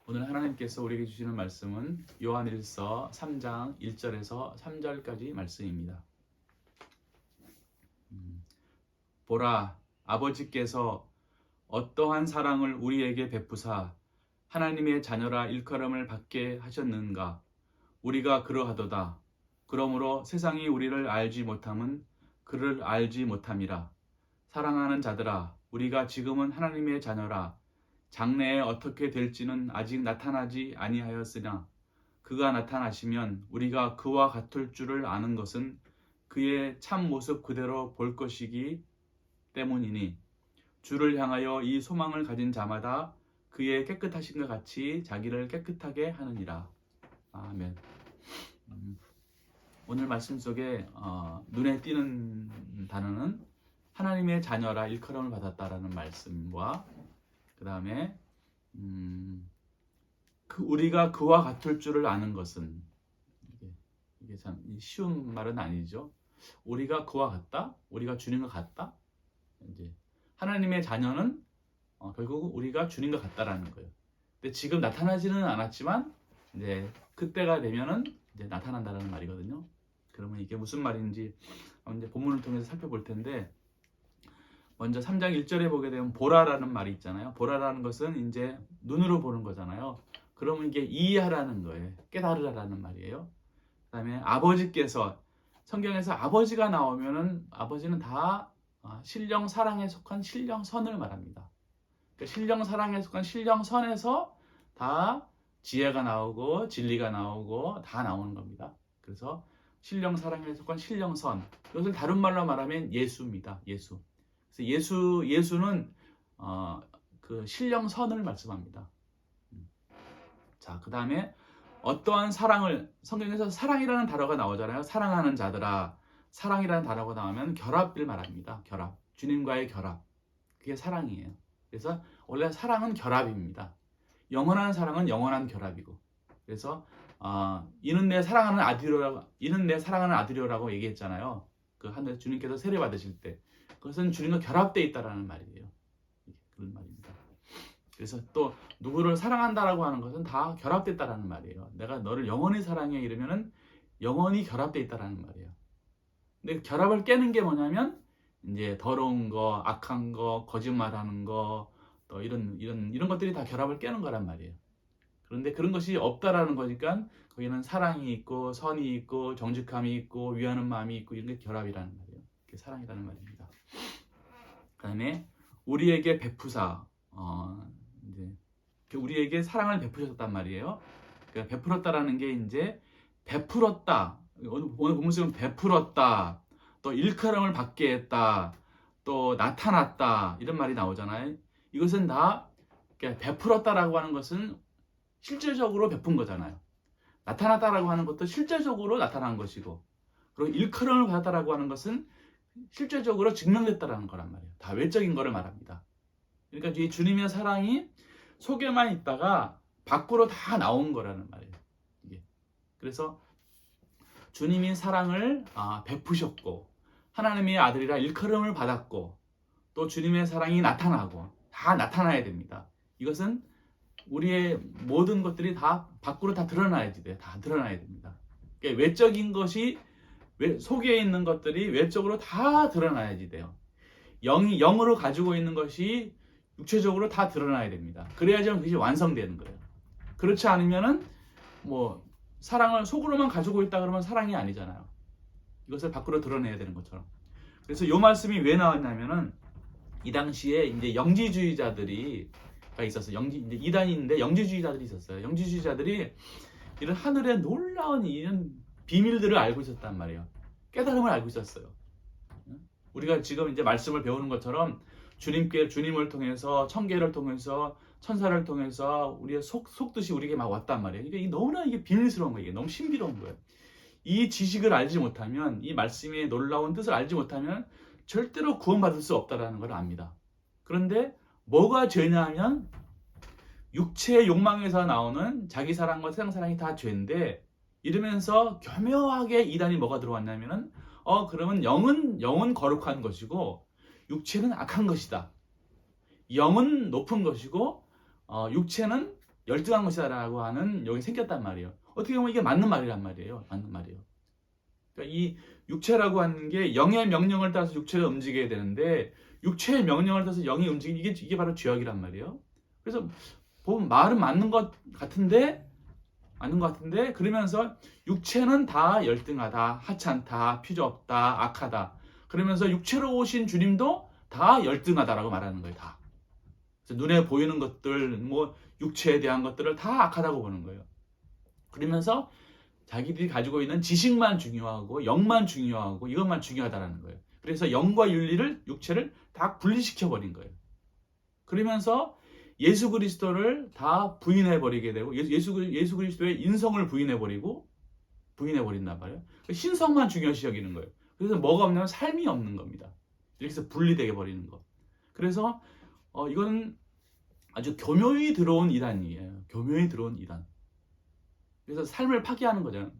오늘 하나님께서 우리에게 주시는 말씀은 요한일서 3장 1절에서 3절까지 말씀입니다. 보라, 아버지께서 어떠한 사랑을 우리에게 베푸사 하나님의 자녀라 일컬음을 받게 하셨는가. 우리가 그러하도다. 그러므로 세상이 우리를 알지 못함은 그를 알지 못함이라. 사랑하는 자들아, 우리가 지금은 하나님의 자녀라. 장래에 어떻게 될지는 아직 나타나지 아니하였으나 그가 나타나시면 우리가 그와 같을 줄을 아는 것은 그의 참 모습 그대로 볼 것이기 때문이니 주를 향하여 이 소망을 가진 자마다 그의 깨끗하심과 같이 자기를 깨끗하게 하느니라. 아멘. 오늘 말씀 속에 눈에 띄는 단어는 하나님의 자녀라 일컬음을 받았다라는 말씀과 그 다음에 우리가 그와 같을 줄을 아는 것은 이게 참 쉬운 말은 아니죠. 우리가 그와 같다, 우리가 주님과 같다. 이제 하나님의 자녀는 결국 우리가 주님과 같다라는 거예요. 근데 지금 나타나지는 않았지만 이제 그때가 되면은 이제 나타난다라는 말이거든요. 그러면 이게 무슨 말인지 이제 본문을 통해서 살펴볼 텐데. 먼저 3장 1절에 보게 되면 보라라는 말이 있잖아요. 보라라는 것은 이제 눈으로 보는 거잖아요. 그러면 이게 이해하라는 거예요. 깨달으라는 말이에요. 그 다음에 아버지께서, 성경에서 아버지가 나오면은 아버지는 다 신령 사랑에 속한 신령선을 말합니다. 그러니까 신령 사랑에 속한 신령선에서 다 지혜가 나오고 진리가 나오고 다 나오는 겁니다. 그래서 신령 사랑에 속한 신령선, 이것을 다른 말로 말하면 예수입니다. 예수. 예수는 그 신령선을 말씀합니다. 자, 그 다음에 어떠한 사랑을, 성경에서 사랑이라는 단어가 나오잖아요. 사랑하는 자들아, 사랑이라는 단어가 나오면 결합을 말합니다. 결합, 주님과의 결합, 그게 사랑이에요. 그래서 원래 사랑은 결합입니다. 영원한 사랑은 영원한 결합이고, 그래서 이는 내 사랑하는 아들이라고 얘기했잖아요. 그 하늘 주님께서 세례 받으실 때. 그것은 주님과 결합되어 있다라는 말이에요. 그런 말입니다. 그래서 또 누구를 사랑한다라고 하는 것은 다 결합됐다라는 말이에요. 내가 너를 영원히 사랑해 이러면은 영원히 결합되어 있다라는 말이에요. 근데 결합을 깨는 게 뭐냐면 이제 더러운 거, 악한 거, 거짓말하는 거, 또 이런 것들이 다 결합을 깨는 거란 말이에요. 그런데 그런 것이 없다라는 거니까 거기는 사랑이 있고 선이 있고 정직함이 있고 위하는 마음이 있고 이런 게 결합이라는 말이에요. 그게 사랑이라는 말입니다. 그 다음에 우리에게 베푸사, 이제 우리에게 사랑을 베푸셨단 말이에요. 그러니까 베풀었다라는 게 이제 베풀었다. 오늘 본문처럼 베풀었다. 또 일컬음을 받게 했다. 또 나타났다. 이런 말이 나오잖아요. 이것은 다 베풀었다라고 하는 것은 실질적으로 베푼 거잖아요. 나타났다라고 하는 것도 실질적으로 나타난 것이고, 그리고 일컬음을 받았다라고 하는 것은 실제적으로 증명됐다라는 거란 말이에요. 다 외적인 거를 말합니다. 그러니까 이 주님의 사랑이 속에만 있다가 밖으로 다 나온 거라는 말이에요. 이게. 그래서 주님이 사랑을 베푸셨고 하나님의 아들이라 일컬음을 받았고 또 주님의 사랑이 나타나고 다 나타나야 됩니다. 이것은 우리의 모든 것들이 다 밖으로 다 드러나야지 돼요. 다 드러나야 됩니다. 그러니까 외적인 것이 속에 있는 것들이 외적으로 다 드러나야지 돼요. 영으로 가지고 있는 것이 육체적으로 다 드러나야 됩니다. 그래야지 그것이 완성되는 거예요. 그렇지 않으면은 사랑을 속으로만 가지고 있다 그러면 사랑이 아니잖아요. 이것을 밖으로 드러내야 되는 것처럼. 그래서 이 말씀이 왜 나왔냐면은 이 당시에 이제 영지주의자들이 있었어요. 이제 이단인데 영지주의자들이 있었어요. 영지주의자들이 이런 하늘의 놀라운 이런 비밀들을 알고 있었단 말이에요. 깨달음을 알고 있었어요. 우리가 지금 이제 말씀을 배우는 것처럼 주님을 통해서 천계를 통해서 천사를 통해서 우리의 속뜻이 우리에게 막 왔단 말이에요. 이게 너무나 이게 비밀스러운 거예요. 이게 너무 신비로운 거예요. 이 지식을 알지 못하면, 이 말씀의 놀라운 뜻을 알지 못하면 절대로 구원받을 수 없다라는 걸 압니다. 그런데 뭐가 죄냐 하면 육체의 욕망에서 나오는 자기 사랑과 세상 사랑이 다 죄인데, 이러면서 교묘하게 이단이 뭐가 들어왔냐면은 그러면 영은 거룩한 것이고 육체는 악한 것이다. 영은 높은 것이고 육체는 열등한 것이다라고 하는 여기 생겼단 말이에요. 어떻게 보면 이게 맞는 말이란 말이에요. 맞는 말이에요. 그러니까 이 육체라고 하는 게 영의 명령을 따라서 육체가 움직여야 되는데 육체의 명령을 따라서 영이 움직이는 이게 바로 죄악이란 말이에요. 그래서 보면 말은 맞는 것 같은데 그러면서 육체는 다 열등하다, 하찮다, 필요 없다, 악하다. 그러면서 육체로 오신 주님도 다 열등하다라고 말하는 거예요. 다. 그래서 눈에 보이는 것들, 뭐 육체에 대한 것들을 다 악하다고 보는 거예요. 그러면서 자기들이 가지고 있는 지식만 중요하고 영만 중요하고 이것만 중요하다라는 거예요. 그래서 영과 윤리를 육체를 다 분리시켜 버린 거예요. 그러면서 예수 그리스도를 다 부인해 버리게 되고 예수 그리스도의 인성을 부인해 버린단 말이에요. 신성만 중요시 여기는 거예요. 그래서 뭐가 없냐면 삶이 없는 겁니다. 이렇게 해서 분리되게 버리는 것. 그래서 이거는 아주 교묘히 들어온 이단이에요. 교묘히 들어온 이단. 그래서 삶을 파괴하는 거잖아요.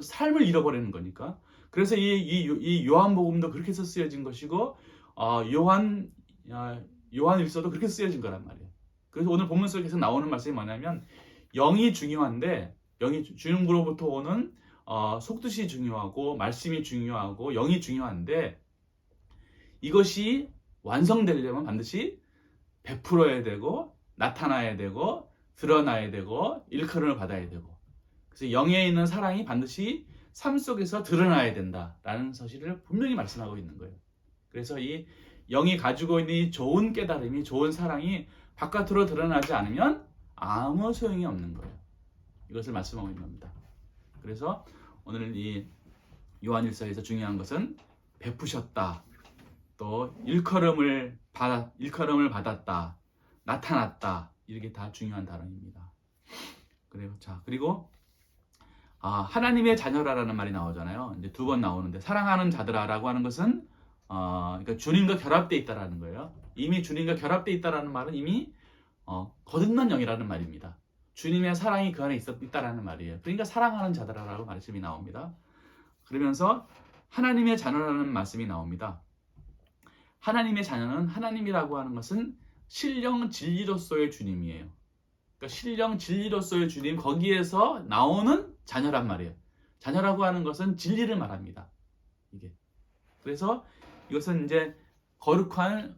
삶을 잃어버리는 거니까. 그래서 이 요한복음도 그렇게 해서 쓰여진 것이고 요한일서도 그렇게 쓰여진 거란 말이에요. 그래서 오늘 본문 속에 계속 나오는 말씀이 뭐냐면 영이 중요한데 주님으로부터 오는 속뜻이 중요하고 말씀이 중요하고 영이 중요한데 이것이 완성되려면 반드시 베풀어야 되고 나타나야 되고 드러나야 되고 일컬음을 받아야 되고 그래서 영에 있는 사랑이 반드시 삶 속에서 드러나야 된다라는 사실을 분명히 말씀하고 있는 거예요. 그래서 이 영이 가지고 있는 이 좋은 깨달음이 좋은 사랑이 바깥으로 드러나지 않으면 아무 소용이 없는 거예요. 이것을 말씀하고 있는 겁니다. 그래서 오늘 이 요한일서에서 중요한 것은 베푸셨다. 또 일컬음을 받았다. 나타났다. 이렇게 다 중요한 단어입니다. 그리고 하나님의 자녀라라는 말이 나오잖아요. 이제 두 번 나오는데 사랑하는 자들아라고 하는 것은 그러니까 주님과 결합되어 있다라는 거예요. 이미 주님과 결합되어 있다라는 말은 이미 거듭난 영이라는 말입니다. 주님의 사랑이 그 안에 있다라는 말이에요. 그러니까 사랑하는 자들아라고 말씀이 나옵니다. 그러면서 하나님의 자녀라는 말씀이 나옵니다. 하나님의 자녀는 하나님이라고 하는 것은 신령 진리로서의 주님이에요. 그러니까 신령 진리로서의 주님 거기에서 나오는 자녀란 말이에요. 자녀라고 하는 것은 진리를 말합니다. 이게. 그래서 이것은 이제 거룩한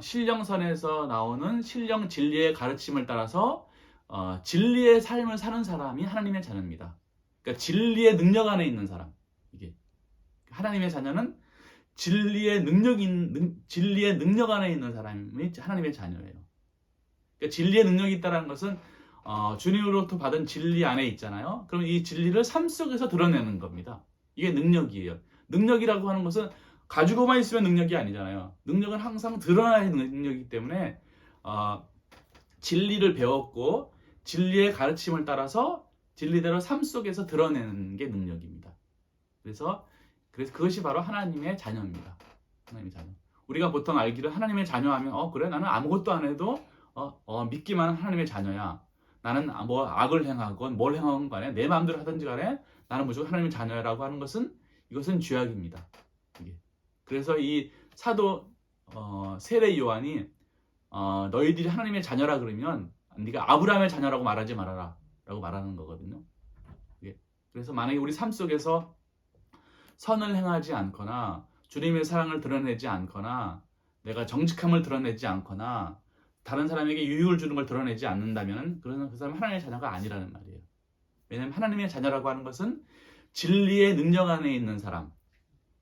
신령선에서 나오는 신령 진리의 가르침을 따라서 진리의 삶을 사는 사람이 하나님의 자녀입니다. 그러니까 진리의 능력 안에 있는 사람. 이게 하나님의 자녀는 진리의 능력 안에 있는 사람이 하나님의 자녀예요. 그러니까 진리의 능력이 있다는 것은 주님으로부터 받은 진리 안에 있잖아요. 그럼 이 진리를 삶 속에서 드러내는 겁니다. 이게 능력이에요. 능력이라고 하는 것은 가지고만 있으면 능력이 아니잖아요. 능력은 항상 드러나야 하는 능력이기 때문에 진리를 배웠고 진리의 가르침을 따라서 진리대로 삶 속에서 드러내는 게 능력입니다. 그래서 그것이 바로 하나님의 자녀입니다. 하나님의 자녀. 우리가 보통 알기를 하나님의 자녀하면 그래 나는 아무것도 안 해도 믿기만 한 하나님의 자녀야. 나는 뭐 악을 행하건 뭘 행하건 간에 내 마음대로 하든지 간에 나는 무조건 하나님의 자녀라고 하는 것은 이것은 죄악입니다. 이게. 그래서 이 사도 세례 요한이 너희들이 하나님의 자녀라 그러면 네가 아브라함의 자녀라고 말하지 말아라 라고 말하는 거거든요. 이게. 그래서 만약에 우리 삶 속에서 선을 행하지 않거나 주님의 사랑을 드러내지 않거나 내가 정직함을 드러내지 않거나 다른 사람에게 유익을 주는 걸 드러내지 않는다면 그러면 그 사람은 하나님의 자녀가 아니라는 말이에요. 왜냐하면 하나님의 자녀라고 하는 것은 진리의 능력 안에 있는 사람,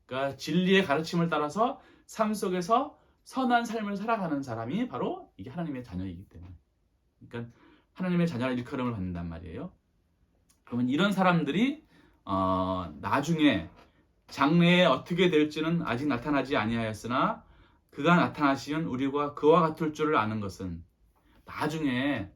그러니까 진리의 가르침을 따라서 삶 속에서 선한 삶을 살아가는 사람이 바로 이게 하나님의 자녀이기 때문에, 그러니까 하나님의 자녀라 일컬음을 받는단 말이에요. 그러면 이런 사람들이 나중에 장래에 어떻게 될지는 아직 나타나지 아니하였으나 그가 나타나시면 우리가 그와 같을 줄을 아는 것은 나중에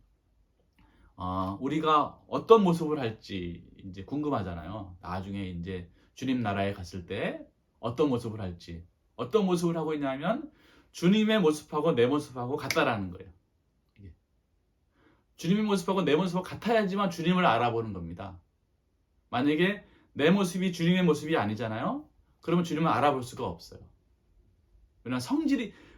우리가 어떤 모습을 할지 이제 궁금하잖아요. 나중에 이제 주님 나라에 갔을 때 어떤 모습을 할지, 어떤 모습을 하고 있냐면 주님의 모습하고 내 모습하고 같다라는 거예요. 주님의 모습하고 내 모습하고 같아야지만 주님을 알아보는 겁니다. 만약에 내 모습이 주님의 모습이 아니잖아요. 그러면 주님을 알아볼 수가 없어요. 왜냐하면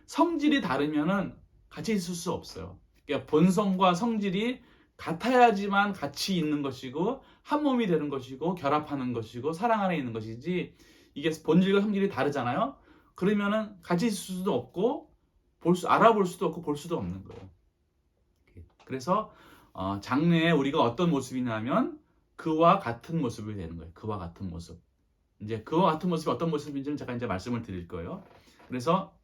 성질이 다르면은 같이 있을 수 없어요. 그러니까 본성과 성질이 같아야지만 같이 있는 것이고 한 몸이 되는 것이고 결합하는 것이고 사랑 안에 있는 것이지 이게 본질과 성질이 다르잖아요. 그러면은 같이 있을 수도 없고 알아볼 수도 없고 볼 수도 없는 거예요. 그래서 장래에 우리가 어떤 모습이냐면 그와 같은 모습이 되는 거예요. 그와 같은 모습. 이제 그와 같은 모습이 어떤 모습인지는 제가 이제 말씀을 드릴 거예요. 그래서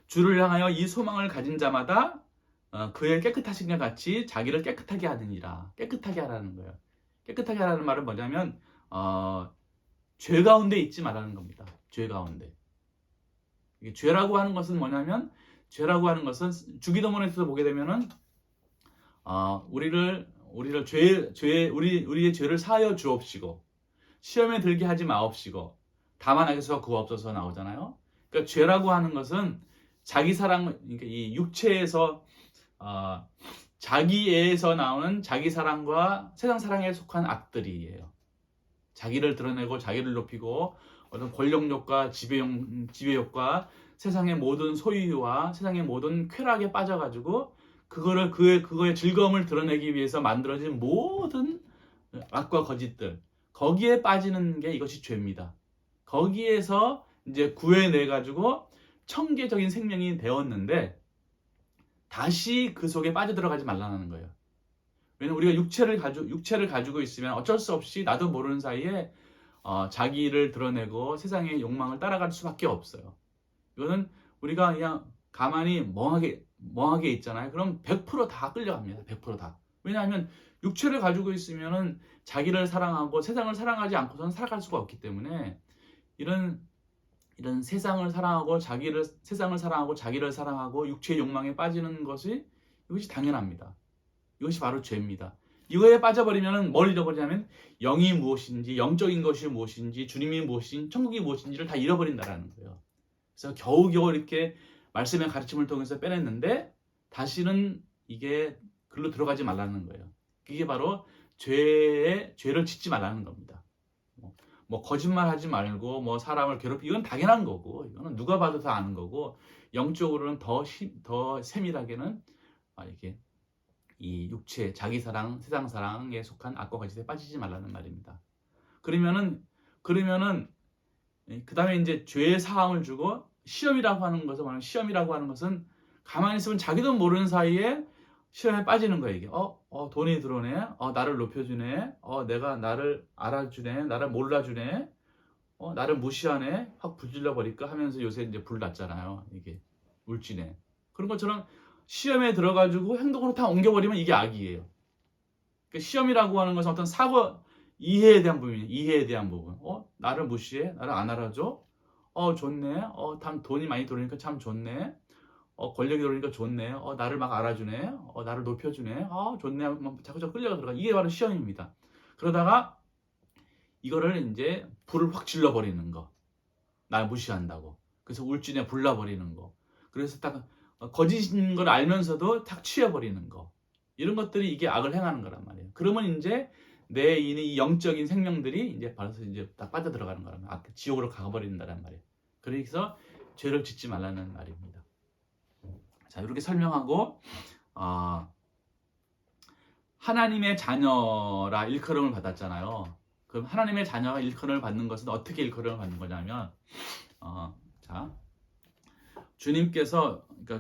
주를 향하여 이 소망을 가진 자마다 그의 깨끗하신과 같이 자기를 깨끗하게 하느니라. 깨끗하게 하라는 거예요. 깨끗하게 하라는 말은 뭐냐면 죄 가운데 있지 말라는 겁니다. 죄 가운데. 죄라고 하는 것은 뭐냐면 죄라고 하는 것은 주기도문에서 보게 되면은 우리의 죄를 사하여 주옵시고 시험에 들게 하지 마옵시고 다만 악에서 구하옵소서 나오잖아요. 그러니까 죄라고 하는 것은 자기 사랑, 그러니까 이 육체에서 자기애에서 나오는 자기 사랑과 세상 사랑에 속한 악들이에요. 자기를 드러내고 자기를 높이고 어떤 권력욕과 지배욕과 세상의 모든 소유와 세상의 모든 쾌락에 빠져가지고 그거의 즐거움을 드러내기 위해서 만들어진 모든 악과 거짓들, 거기에 빠지는 게 이것이 죄입니다. 거기에서 이제 구해내가지고 청계적인 생명이 되었는데 다시 그 속에 빠져들어가지 말라는 거예요. 왜냐면 우리가 육체를 가지고 있으면 어쩔 수 없이 나도 모르는 사이에 자기를 드러내고 세상의 욕망을 따라갈 수밖에 없어요. 이거는 우리가 그냥 가만히 멍하게 있잖아요. 그럼 100%다 끌려갑니다. 100% 다. 왜냐하면 육체를 가지고 있으면은 자기를 사랑하고 세상을 사랑하지 않고서는 살아갈 수가 없기 때문에 이런 세상을 사랑하고 자기를 사랑하고 육체의 욕망에 빠지는 이것이 당연합니다. 이것이 바로 죄입니다. 이거에 빠져버리면 뭘 잃어버리냐면 영이 무엇인지, 영적인 것이 무엇인지, 주님이 무엇인지, 천국이 무엇인지를 다 잃어버린다는 거예요. 그래서 겨우겨우 이렇게 말씀의 가르침을 통해서 빼냈는데 다시는 이게 글로 들어가지 말라는 거예요. 그게 바로 죄를 짓지 말라는 겁니다. 뭐 거짓말하지 말고 뭐 사람을 이건 당연한 거고 이거는 누가 봐도 다 아는 거고 영적으로는 더 세밀하게는 이렇게 이 육체, 자기 사랑, 세상 사랑에 속한 악과 거짓에 빠지지 말라는 말입니다. 그러면은 그 다음에 이제 죄의 사함을 주고 시험이라고 하는 것은 가만히 있으면 자기도 모르는 사이에 시험에 빠지는 거예요. 이게 돈이 들어오네, 나를 높여주네, 내가 나를 알아주네, 나를 몰라주네, 나를 무시하네, 확 불질러 버릴까 하면서 요새 이제 불 났잖아요. 이게 울지네. 그런 것처럼 시험에 들어가지고 행동으로 다 옮겨버리면 이게 악이에요. 그러니까 시험이라고 하는 것은 어떤 이해에 대한 부분이에요. 이해에 대한 부분. 나를 무시해, 나를 안 알아줘. 좋네. 돈이 많이 들어오니까 참 좋네. 권력이 들어오니까 좋네. 나를 막 알아주네. 나를 높여주네. 좋네. 자꾸 끌려가 들어가. 이게 바로 시험입니다. 그러다가 이거를 이제 불을 확 질러버리는 거. 날 무시한다고. 그래서 울진에 불나버리는 거. 그래서 딱 거짓인 걸 알면서도 탁 취해버리는 거. 이런 것들이 이게 악을 행하는 거란 말이에요. 그러면 이제 이 영적인 생명들이 이제 바로 이제 딱 빠져들어가는 거란 말이에요. 지옥으로 가버린다는 말이에요. 그래서 죄를 짓지 말라는 말입니다. 자, 이렇게 설명하고 하나님의 자녀라 일컬음을 받았잖아요. 그럼 하나님의 자녀가 일컬음을 받는 것은 어떻게 일컬음을 받는 거냐면 그러니까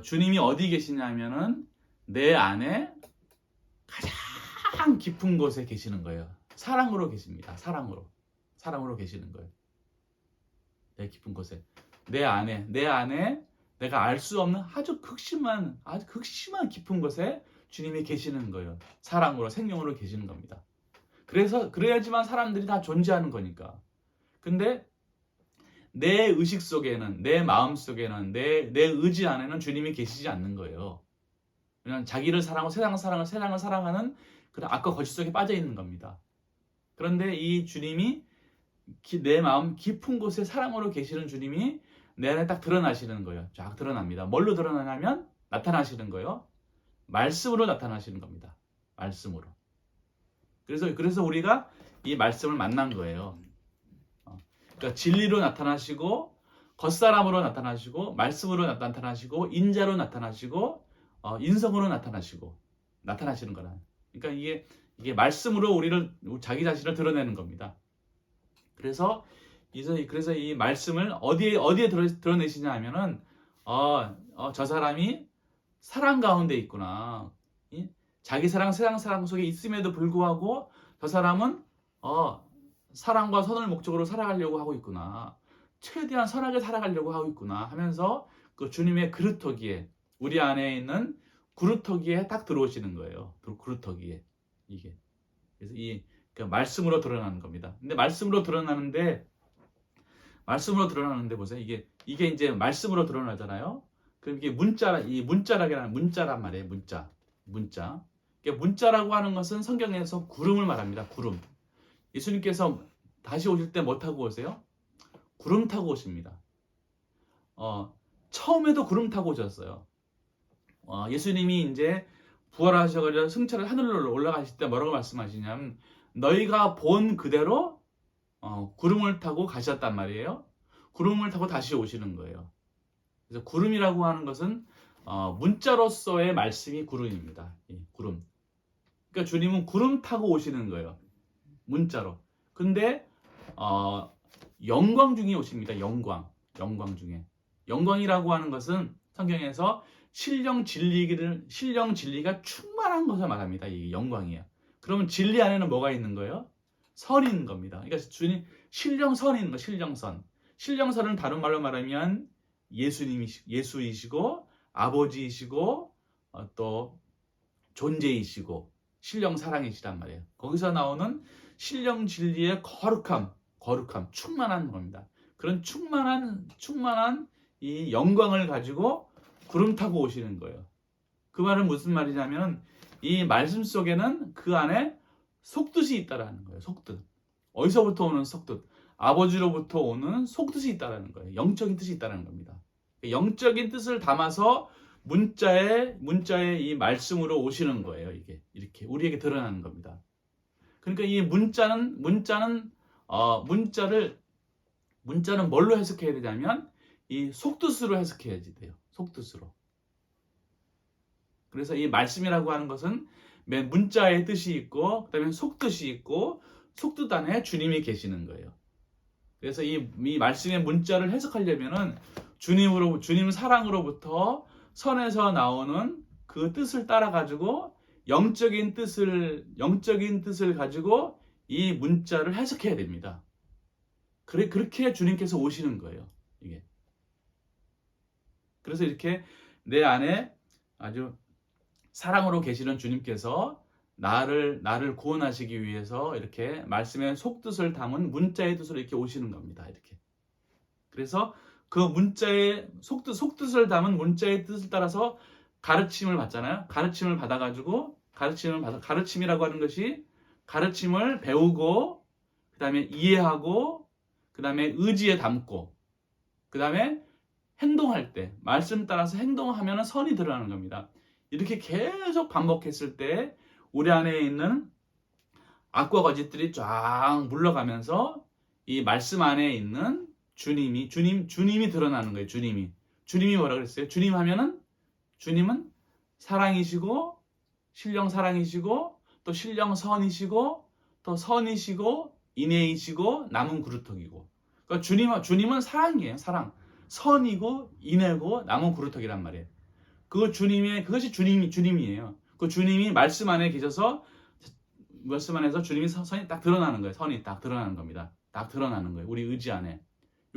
주님이 어디 계시냐면은 내 안에 가장 깊은 곳에 계시는 거예요. 사랑으로 계십니다. 사랑으로 계시는 거예요. 내 깊은 곳에 내 안에 내가 알 수 없는 아주 극심한 깊은 곳에 주님이 계시는 거예요. 사랑으로, 생명으로 계시는 겁니다. 그래야지만 사람들이 다 존재하는 거니까. 근데 내 의식 속에는, 내 마음 속에는, 내 의지 안에는 주님이 계시지 않는 거예요. 그냥 자기를 사랑하고 세상을 사랑하는 그런 악과 거짓 속에 빠져 있는 겁니다. 그런데 이 주님이 내 마음 깊은 곳에 사랑으로 계시는 주님이 내 안에 딱 드러나시는 거예요. 쫙 드러납니다. 뭘로 드러나냐면 나타나시는 거예요. 말씀으로 나타나시는 겁니다. 말씀으로. 그래서 우리가 이 말씀을 만난 거예요. 그러니까 진리로 나타나시고 겉사람으로 나타나시고 말씀으로 나타나시고 인자로 나타나시고 인성으로 나타나시는 거라. 그러니까 이게 말씀으로 자기 자신을 드러내는 겁니다. 그래서 이 말씀을 어디에 드러내시냐 하면은 저 사람이 사랑 가운데 있구나. 자기 사랑, 세상 사랑 속에 있음에도 불구하고 저 사람은 사랑과 선을 목적으로 살아가려고 하고 있구나. 최대한 선하게 살아가려고 하고 있구나 하면서 그 주님의 그루터기에, 우리 안에 있는 그루터기에 딱 들어오시는 거예요. 그루터기에 이게. 그래서 그 말씀으로 드러나는 겁니다. 근데 말씀으로 드러나는데 보세요. 이게 이제 말씀으로 드러나잖아요. 그럼 이게 문자란 말이에요. 문자. 문자라고 하는 것은 성경에서 구름을 말합니다. 구름. 예수님께서 다시 오실 때 뭐 타고 오세요? 구름 타고 오십니다. 처음에도 구름 타고 오셨어요. 예수님이 이제 부활하셔가지고 승천을 하늘로 올라가실 때 뭐라고 말씀하시냐면 너희가 본 그대로 구름을 타고 가셨단 말이에요. 구름을 타고 다시 오시는 거예요. 그래서 구름이라고 하는 것은 문자로서의 말씀이 구름입니다. 구름. 그러니까 주님은 구름 타고 오시는 거예요. 문자로. 근데 영광 중에 오십니다. 영광 중에. 영광이라고 하는 것은 성경에서 신령 진리가 충만한 것을 말합니다. 이게 영광이에요. 그러면 진리 안에는 뭐가 있는 거예요? 선이 있는 겁니다. 그러니까 주님 신령선이 있는 거, 신령선. 신령선은 다른 말로 말하면 예수이시고 아버지이시고 또 존재이시고 신령 사랑이시란 말이에요. 거기서 나오는 신령 진리의 거룩함, 충만한 겁니다. 그런 충만한 이 영광을 가지고 구름 타고 오시는 거예요. 그 말은 무슨 말이냐면 이 말씀 속에는 그 안에 속뜻이 있다라는 거예요. 속뜻. 어디서부터 오는 속뜻? 아버지로부터 오는 속뜻이 있다라는 거예요. 영적인 뜻이 있다라는 겁니다. 영적인 뜻을 담아서 문자에 이 말씀으로 오시는 거예요. 이게 이렇게 우리에게 드러나는 겁니다. 그러니까 이 문자는 뭘로 해석해야 되냐면 이 속뜻으로 해석해야지 돼요. 속뜻으로. 그래서 이 말씀이라고 하는 것은 맨 문자의 뜻이 있고 그다음에 속뜻이 있고 속뜻 안에 주님이 계시는 거예요. 그래서 이 말씀의 문자를 해석하려면은 주님 사랑으로부터 선에서 나오는 그 뜻을 따라 가지고 영적인 뜻을 가지고 이 문자를 해석해야 됩니다. 그렇게 주님께서 오시는 거예요. 이게. 그래서 이렇게 내 안에 아주 사랑으로 계시는 주님께서 나를 구원하시기 위해서 이렇게 말씀의 속뜻을 담은 문자의 뜻으로 이렇게 오시는 겁니다. 이렇게. 그래서 그 문자의 속뜻을 담은 문자의 뜻을 따라서 가르침을 받잖아요. 가르침을 받아가지고 가르침이라고 하는 것이 가르침을 배우고 그 다음에 이해하고 그 다음에 의지에 담고 그 다음에 행동할 때 말씀 따라서 행동하면 선이 드러나는 겁니다. 이렇게 계속 반복했을 때 우리 안에 있는 악과 거짓들이 쫙 물러가면서 이 말씀 안에 있는 주님이 드러나는 거예요. 주님이 뭐라 그랬어요? 주님은 사랑이시고 신령 사랑이시고 또 신령 선이시고 또 선이시고 인애이시고 남은 그루터기고. 그러니까 주님은 사랑이에요. 사랑. 선이고 인애고 남은 그루터기란 말이에요. 그것이 주님이에요. 그 주님이 말씀 안에 계셔서 말씀 안에서 주님이 선이 딱 드러나는 거예요. 선이 딱 드러나는 겁니다. 딱 드러나는 거예요. 우리 의지 안에.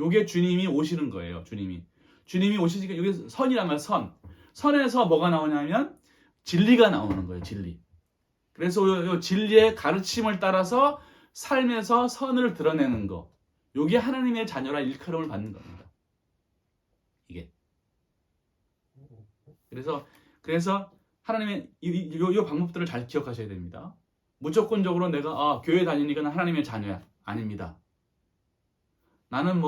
요게 주님이 오시는 거예요. 주님이 오시니까 여기 선이라면 선에서 뭐가 나오냐면 진리가 나오는 거예요. 진리. 그래서 요 진리의 가르침을 따라서 삶에서 선을 드러내는 거. 요게 하나님의 자녀라 일컬음을 받는 겁니다. 이게. 그래서 하나님의 이 방법들을 잘 기억하셔야 됩니다. 무조건적으로 내가 교회 다니니까 하나님의 자녀야. 아닙니다. 나는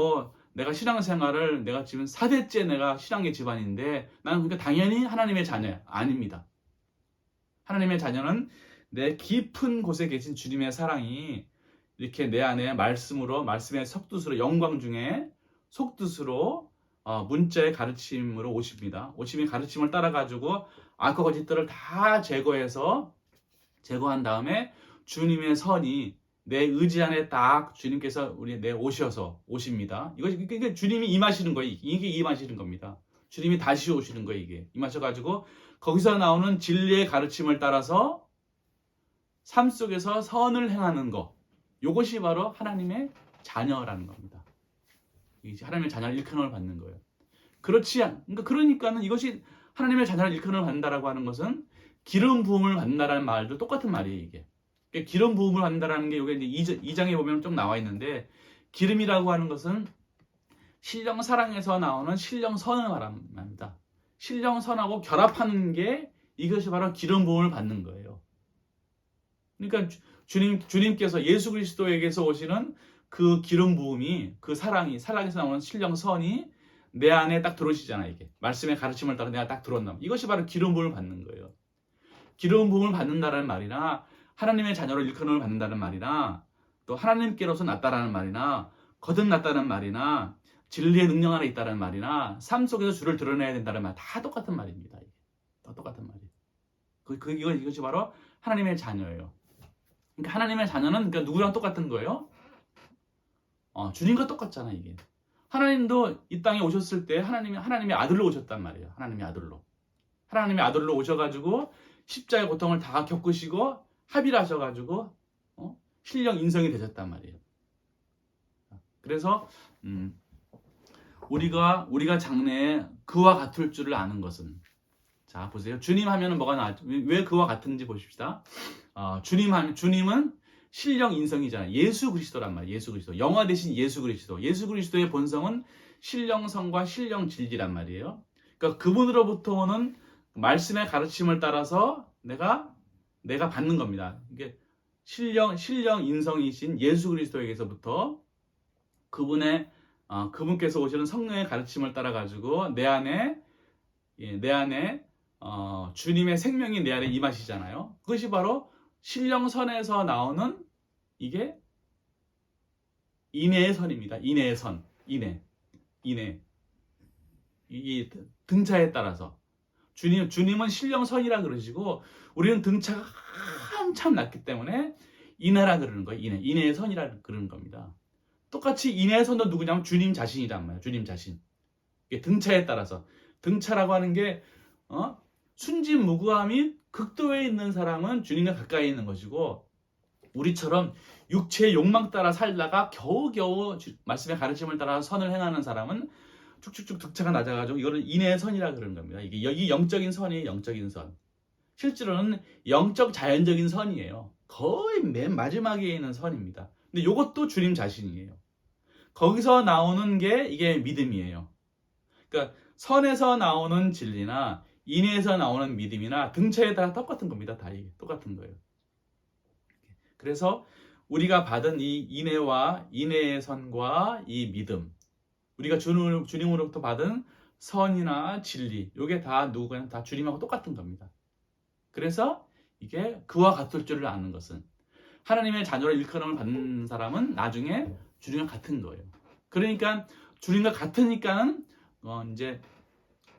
내가 신앙생활을 내가 지금 4대째 내가 신앙의 집안인데 나는 그러니까 당연히 하나님의 자녀야. 아닙니다. 하나님의 자녀는 내 깊은 곳에 계신 주님의 사랑이 이렇게 내 안에 말씀의 속뜻으로 영광 중에 속뜻으로 문자의 가르침으로 오십니다. 오심의 가르침을 따라가지고 악과 거짓들을 다 제거해서 제거한 다음에 주님의 선이 내 의지 안에 딱 주님께서 내 오십니다. 이게 주님이 임하시는 거예요. 이게 임하시는 겁니다. 주님이 다시 오시는 거예요. 이게 임하셔가지고 거기서 나오는 진리의 가르침을 따라서 삶 속에서 선을 행하는 거. 이것이 바로 하나님의 자녀라는 겁니다. 하나님의 자녀를 일컬음을 받는 거예요. 그러니까는 이것이 하나님의 자녀를 일컬음을 받는다라고 하는 것은 기름 부음을 받는다라는 말도 똑같은 말이에요. 이게 기름 부음을 받는다라는 게 여기 이제 2장에 보면 좀 나와 있는데, 기름이라고 하는 것은 신령 사랑에서 나오는 신령 선을 말합니다. 신령 선하고 결합하는 게 이것이 바로 기름 부음을 받는 거예요. 그러니까 주님께서 예수 그리스도에게서 오시는 그 기름 부음이, 그 사랑에서 나오는 신령 선이 내 안에 딱 들어오시잖아요. 이게 말씀의 가르침을 따라 내가 딱 들어온다. 이것이 바로 기름 부음을 받는 거예요. 기름 부음을 받는다는 말이나 하나님의 자녀로 일컬음을 받는다는 말이나 또 하나님께로서 낫다라는 말이나 거듭났다는 말이나 진리의 능력 안에 있다는 말이나 삶 속에서 주를 드러내야 된다는 말, 다 똑같은 말입니다. 이게 다 똑같은 말이에요. 이것이 바로 하나님의 자녀예요. 그러니까 하나님의 자녀는 그러니까 누구랑 똑같은 거예요? 주님과 똑같잖아. 이게 하나님도 이 땅에 오셨을 때 하나님의 아들로 오셨단 말이에요. 하나님의 아들로 오셔가지고 십자가의 고통을 다 겪으시고 합의를 하셔가지고 신령 인성이 되셨단 말이에요. 그래서 우리가 장래에 그와 같을 줄을 아는 것은, 자 보세요. 주님 하면은 뭐가 나왔죠? 왜 그와 같은지 보십시다. 주님은 신령 인성이잖아요. 예수 그리스도란 말이에요. 예수 그리스도. 영화 대신 예수 그리스도. 예수 그리스도의 본성은 신령성과 신령 진리란 말이에요. 그러니까 그분으로부터 오는 말씀의 가르침을 따라서 내가 받는 겁니다. 이게 신령 인성이신 예수 그리스도에게서부터 그분께서 오시는 성령의 가르침을 따라 가지고 내 안에 주님의 생명이 내 안에 임하시잖아요. 그것이 바로 신령선에서 나오는 이게 인애의 선입니다. 인애의 선, 인애. 이 등차에 따라서 주님은 신령선이라 그러시고 우리는 등차가 한참 낮기 때문에 인애라 그러는 거예요. 인애의 선이라 그러는 겁니다. 똑같이 인애의 선도 누구냐면 주님 자신이란 말이에요. 주님 자신. 등차에 따라서, 등차라고 하는 게 순진무구함이 극도에 있는 사람은 주님과 가까이 있는 것이고, 우리처럼 육체의 욕망 따라 살다가 겨우겨우 말씀의 가르침을 따라 선을 행하는 사람은 쭉쭉쭉 등차가 낮아가지고 이거를 인애의 선이라 그러는 겁니다. 이게 여기 영적인 선이에요. 영적인 선. 실제로는 영적 자연적인 선이에요. 거의 맨 마지막에 있는 선입니다. 근데 이것도 주님 자신이에요. 거기서 나오는 게 이게 믿음이에요. 그러니까 선에서 나오는 진리나 인애에서 나오는 믿음이나 등차에 따라 똑같은 겁니다. 다 이게 똑같은 거예요. 그래서 우리가 받은 이 인애와 인애의 선과 이 믿음, 우리가 주님으로부터 받은 선이나 진리, 이게 다 누구나 다 주님하고 똑같은 겁니다. 그래서 이게 그와 같을 줄을 아는 것은, 하나님의 자녀로 일컬음을 받는 사람은 나중에 주님과 같은 거예요. 그러니까 주님과 같으니까는 이제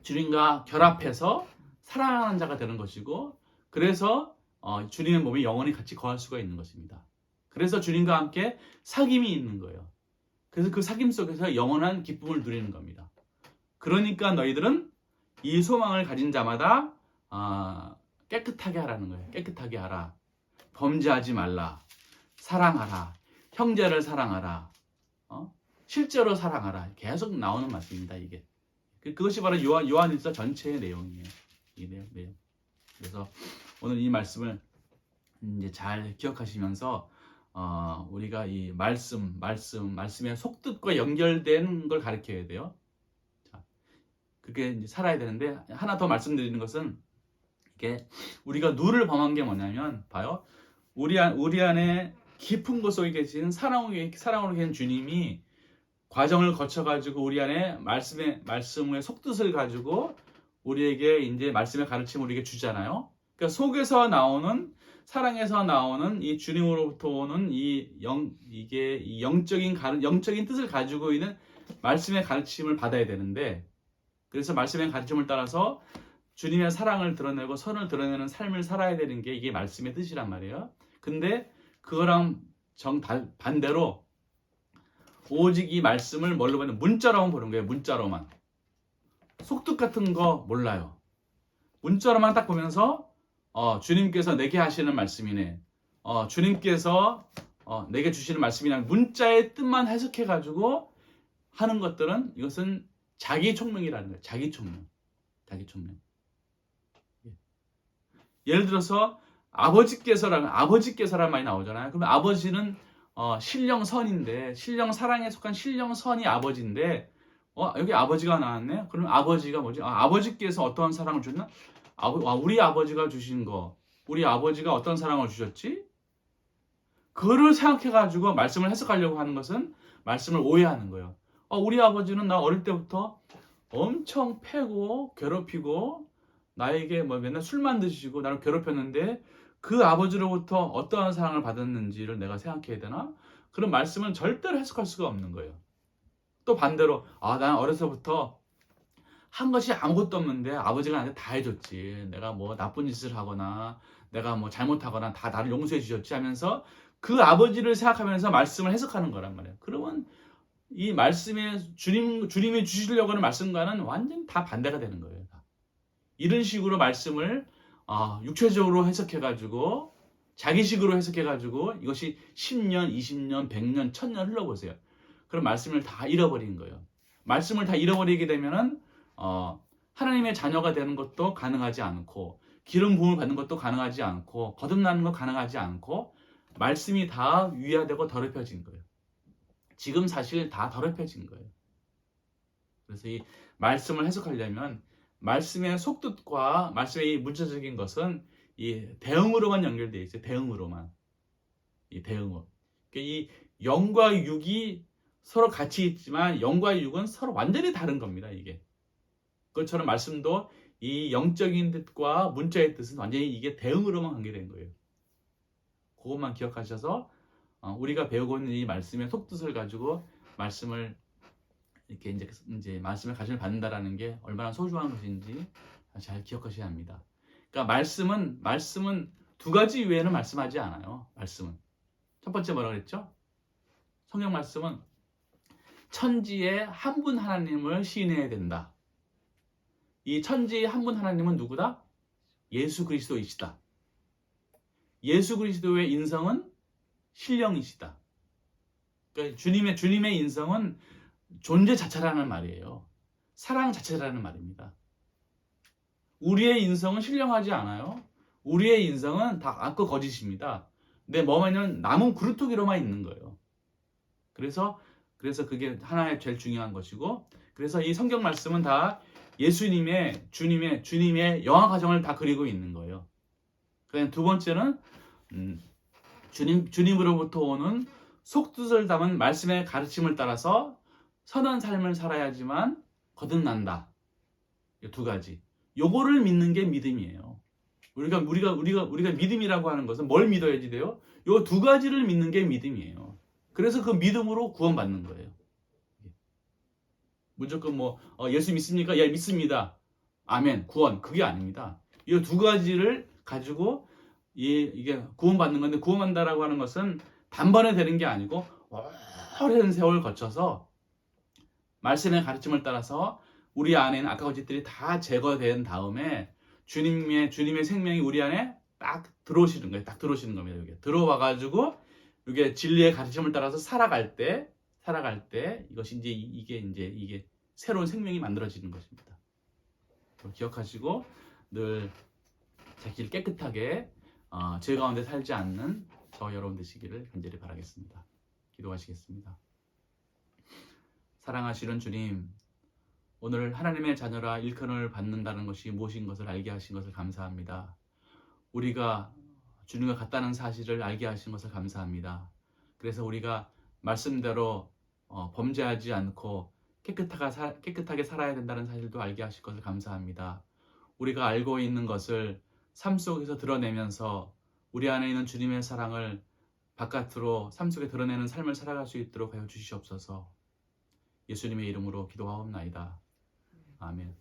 주님과 결합해서 사랑하는 자가 되는 것이고, 그래서 주님의 몸에 영원히 같이 거할 수가 있는 것입니다. 그래서 주님과 함께 사귐이 있는 거예요. 그래서 그 사귐 속에서 영원한 기쁨을 누리는 겁니다. 그러니까 너희들은 이 소망을 가진 자마다 깨끗하게 하라는 거예요. 깨끗하게 하라. 범죄하지 말라. 사랑하라. 형제를 사랑하라. 실제로 사랑하라. 계속 나오는 말씀입니다. 이게. 그것이 바로 요한일서 전체의 내용이에요. 이 내용. 그래서 오늘 이 말씀을 이제 잘 기억하시면서 우리가 이 말씀의 속뜻과 연결된 걸 가르쳐야 돼요. 자, 그렇게 이제 살아야 되는데, 하나 더 말씀드리는 것은, 이게 우리가 누를 범한 게 뭐냐면, 봐요. 우리 안에 깊은 곳 속에 계신 사랑으로 계신 주님이 과정을 거쳐가지고 우리 안에 말씀의 속뜻을 가지고 우리에게 이제 말씀의 가르침을 우리에게 주잖아요. 그러니까 속에서 나오는, 사랑에서 나오는 이 주님으로부터 오는 이게 이 영적인 뜻을 가지고 있는 말씀의 가르침을 받아야 되는데, 그래서 말씀의 가르침을 따라서 주님의 사랑을 드러내고 선을 드러내는 삶을 살아야 되는 게 이게 말씀의 뜻이란 말이에요. 근데 그거랑 반대로 오직 이 말씀을 뭘로 보는 문자로만 보는 거예요. 문자로만. 속뜻 같은 거 몰라요. 문자로만 딱 보면서 주님께서 내게 하시는 말씀이네. 주님께서 내게 주시는 말씀이냐. 문자의 뜻만 해석해가지고 하는 것들은 이것은 자기 총명이라는 거예요. 자기 총명. 자기 총명. 예를 들어서 아버지께서란 말이 나오잖아요. 그러면 아버지는 신령선인데 신령 사랑에 속한 신령선이 아버지인데 여기 아버지가 나왔네. 그럼 아버지가 뭐지? 아버지께서 어떠한 사랑을 줬나? 우리 아버지가 주신 거. 우리 아버지가 어떤 사랑을 주셨지? 그거를 생각해가지고 말씀을 해석하려고 하는 것은 말씀을 오해하는 거예요. 우리 아버지는 나 어릴 때부터 엄청 패고 괴롭히고 나에게 맨날 술만 드시고 나를 괴롭혔는데 그 아버지로부터 어떠한 사랑을 받았는지를 내가 생각해야 되나? 그런 말씀은 절대로 해석할 수가 없는 거예요. 또 반대로 난 어려서부터 한 것이 아무것도 없는데 아버지가 나한테 다 해줬지. 내가 뭐 나쁜 짓을 하거나 내가 뭐 잘못하거나 다 나를 용서해 주셨지 하면서 그 아버지를 생각하면서 말씀을 해석하는 거란 말이에요. 그러면 이 말씀에 주님이 주시려고 하는 말씀과는 완전 다 반대가 되는 거예요. 이런 식으로 말씀을 육체적으로 해석해가지고 자기식으로 해석해가지고 이것이 10년, 20년, 100년, 1000년 흘러보세요. 그럼 말씀을 다 잃어버린 거예요. 말씀을 다 잃어버리게 되면은 하나님의 자녀가 되는 것도 가능하지 않고 기름 부음을 받는 것도 가능하지 않고 거듭나는 거 가능하지 않고 말씀이 다 위화되고 더럽혀진 거예요. 지금 사실 다 더럽혀진 거예요. 그래서 이 말씀을 해석하려면 말씀의 속뜻과 말씀의 이 문자적인 것은 이 대응으로만 연결되어 있어요. 대응으로만. 이 대응어. 그러니까 이 영과 육이 서로 같이 있지만 영과 육은 서로 완전히 다른 겁니다. 이게. 그것처럼 말씀도 이 영적인 뜻과 문자의 뜻은 완전히 이게 대응으로만 관계된 거예요. 그것만 기억하셔서 우리가 배우고 있는 이 말씀의 속뜻을 가지고 말씀을 이렇게 이제 말씀의 가르침을 받는다라는 게 얼마나 소중한 것인지 잘 기억하셔야 합니다. 그러니까 말씀은 두 가지 이외에는 말씀하지 않아요. 말씀은 첫 번째 뭐라 그랬죠? 성경 말씀은 천지에 한 분 하나님을 시인해야 된다. 이 천지의 한 분 하나님은 누구다? 예수 그리스도이시다. 예수 그리스도의 인성은 신령이시다. 그러니까 주님의 인성은 존재 자체라는 말이에요. 사랑 자체라는 말입니다. 우리의 인성은 신령하지 않아요. 우리의 인성은 다 악과 거짓입니다. 내 몸에는 남은 구루토기로만 있는 거예요. 그래서 그게 하나의 제일 중요한 것이고, 그래서 이 성경 말씀은 다 예수님의 주님의 영화 과정을 다 그리고 있는 거예요. 그다음 두 번째는 주님으로부터 오는 속뜻을 담은 말씀의 가르침을 따라서 선한 삶을 살아야지만 거듭난다. 이 두 가지. 요거를 믿는 게 믿음이에요. 우리가 믿음이라고 하는 것은 뭘 믿어야지 돼요? 요 두 가지를 믿는 게 믿음이에요. 그래서 그 믿음으로 구원받는 거예요. 무조건 예수 믿습니까? 예, 믿습니다. 아멘. 구원. 그게 아닙니다. 이 두 가지를 가지고 이게 구원받는 건데, 구원한다라고 하는 것은 단번에 되는 게 아니고 오랜 세월 거쳐서 말씀의 가르침을 따라서 우리 안에는 악한 것들이 다 제거된 다음에 주님의 생명이 우리 안에 딱 들어오시는 거예요. 딱 들어오시는 겁니다. 여기 들어와가지고 이게 진리의 가르침을 따라서 살아갈 때 이것이 이게 새로운 생명이 만들어지는 것입니다. 기억하시고 늘 제 길 깨끗하게 죄 가운데 살지 않는 저 여러분 되시기를 간절히 바라겠습니다. 기도하시겠습니다. 사랑하시는 주님, 오늘 하나님의 자녀라 일컬음을 받는다는 것이 무엇인 것을 알게 하신 것을 감사합니다. 우리가 주님과 같다는 사실을 알게 하신 것을 감사합니다. 그래서 우리가 말씀대로 범죄하지 않고 깨끗하게 살아야 된다는 사실도 알게 하실 것을 감사합니다. 우리가 알고 있는 것을 삶 속에서 드러내면서 우리 안에 있는 주님의 사랑을 바깥으로 삶 속에 드러내는 삶을 살아갈 수 있도록 하여 주시옵소서. 예수님의 이름으로 기도하옵나이다. 아멘.